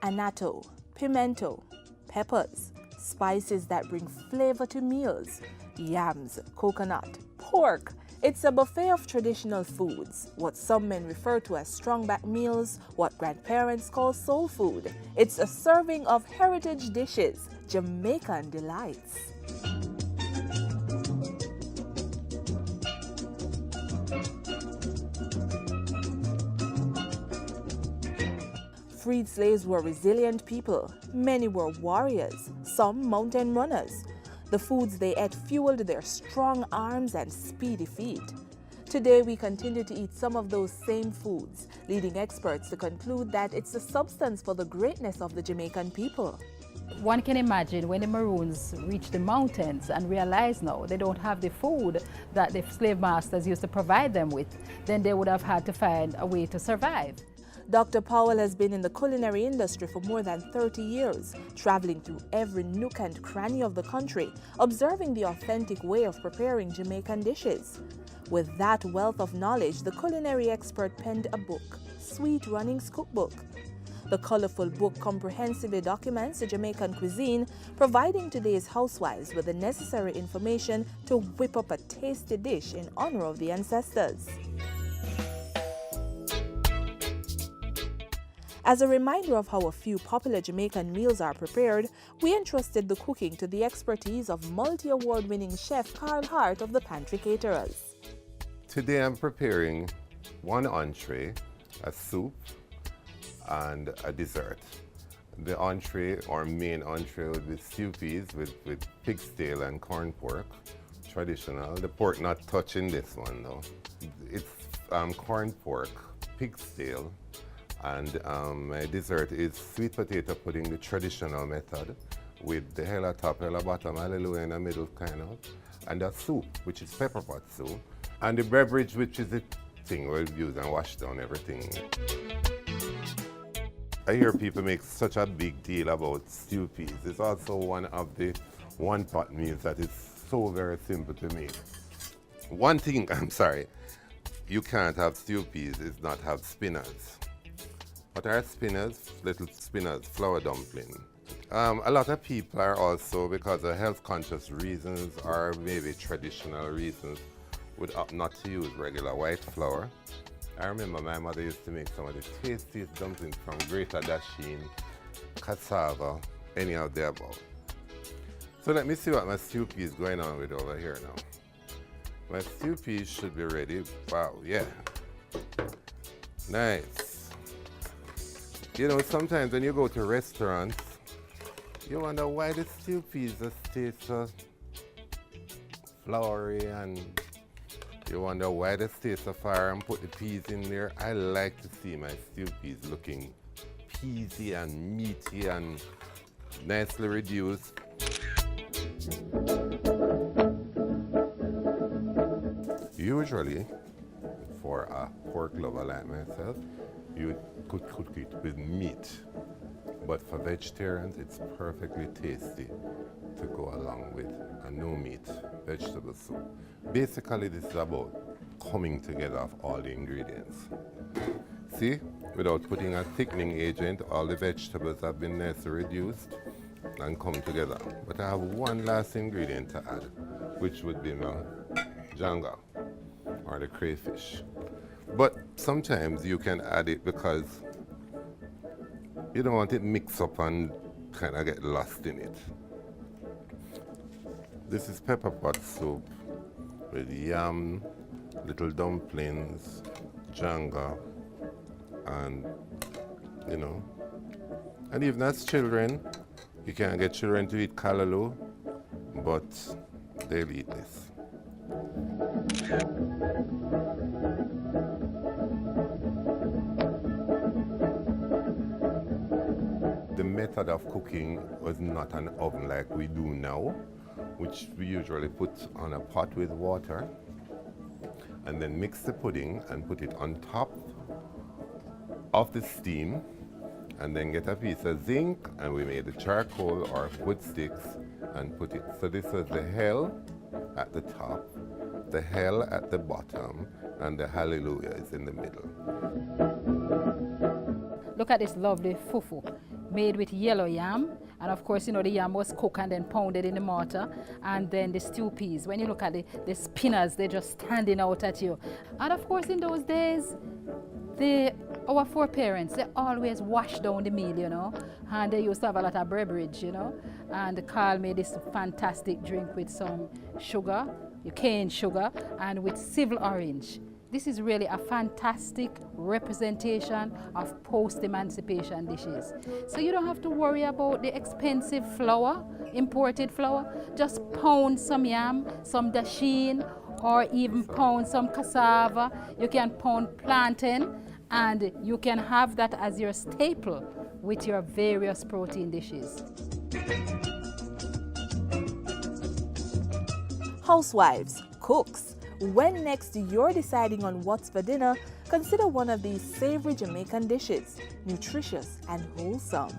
annatto, pimento, peppers, spices that bring flavor to meals, yams, coconut, pork. It's a buffet of traditional foods, what some men refer to as strong-back meals, what grandparents call soul food. It's a serving of heritage dishes, Jamaican delights. Freed slaves were resilient people. Many were warriors, some mountain runners. The foods they ate fueled their strong arms and speedy feet. Today, we continue to eat some of those same foods, leading experts to conclude that it's the substance for the greatness of the Jamaican people. One can imagine when the Maroons reach the mountains and realize now they don't have the food that the slave masters used to provide them with, then they would have had to find a way to survive. Dr. Powell has been in the culinary industry for more than 30 years, traveling through every nook and cranny of the country, observing the authentic way of preparing Jamaican dishes. With that wealth of knowledge, the culinary expert penned a book, Sweet Runnings Cookbook. The colorful book comprehensively documents the Jamaican cuisine, providing today's housewives with the necessary information to whip up a tasty dish in honor of the ancestors. As a reminder of how a few popular Jamaican meals are prepared, we entrusted the cooking to the expertise of multi-award-winning chef Carl Hart of the Pantry Caterers. Today I'm preparing one entree, a soup, and a dessert. The entree or main entree would be stew peas with pig's tail and corn pork, traditional. The pork not touching this one though. It's corn pork, pig's tail, and my dessert is sweet potato pudding, the traditional method, with the hella top, hella bottom, hallelujah in the middle kind of, and a soup, which is pepper pot soup, and the beverage, which is the thing we'll use and wash down everything. I hear people make such a big deal about stew peas. It's also one of the one-pot meals that is so very simple to make. One thing, you can't have stew peas is not have spinners. What are spinners? Little spinners, flour dumpling. A lot of people are also, because of health conscious reasons or maybe traditional reasons, would opt not to use regular white flour. I remember my mother used to make some of the tastiest dumplings from Greater Dasheen, cassava, any of the above. So let me see what my stew pea is going on with over here now. My stew peas should be ready. Wow, yeah. Nice. You know, sometimes when you go to restaurants, you wonder why the stew peas just taste so floury, and you wonder why they stay so far and put the peas in there. I like to see my stew peas looking peasy and meaty and nicely reduced. Usually, for a pork lover like myself, you could cook it with meat. But for vegetarians, it's perfectly tasty to go along with a no-meat vegetable soup. Basically, this is about coming together of all the ingredients. See, without putting a thickening agent, all the vegetables have been nicely reduced and come together. But I have one last ingredient to add, which would be my janga, or the crayfish. But sometimes you can add it because you don't want it mixed up and kind of get lost in it. This is pepper pot soup with yam, little dumplings, janga, and you know. And even as children, you can't get children to eat callaloo, but they'll eat this. The method of cooking was not an oven like we do now, which we usually put on a pot with water and then mix the pudding and put it on top of the steam, and then get a piece of zinc, and we made the charcoal or wood sticks and put it. So this was the hell at the top, the hell at the bottom, and the hallelujah is in the middle. Look at this lovely fufu made with yellow yam. And of course, you know, the yam was cooked and then pounded in the mortar. And then the stew peas. When you look at the spinners, they're just standing out at you. And of course, in those days, our foreparents, they always washed down the meal, you know, and they used to have a lot of beverage, you know. And Carl made this fantastic drink with some sugar, cane sugar, and with civil orange. This is really a fantastic representation of post-emancipation dishes. So you don't have to worry about the expensive flour, imported flour. Just pound some yam, some dasheen, or even pound some cassava. You can pound plantain, and you can have that as your staple with your various protein dishes. Housewives, cooks, when next you're deciding on what's for dinner, consider one of these savory Jamaican dishes, nutritious and wholesome.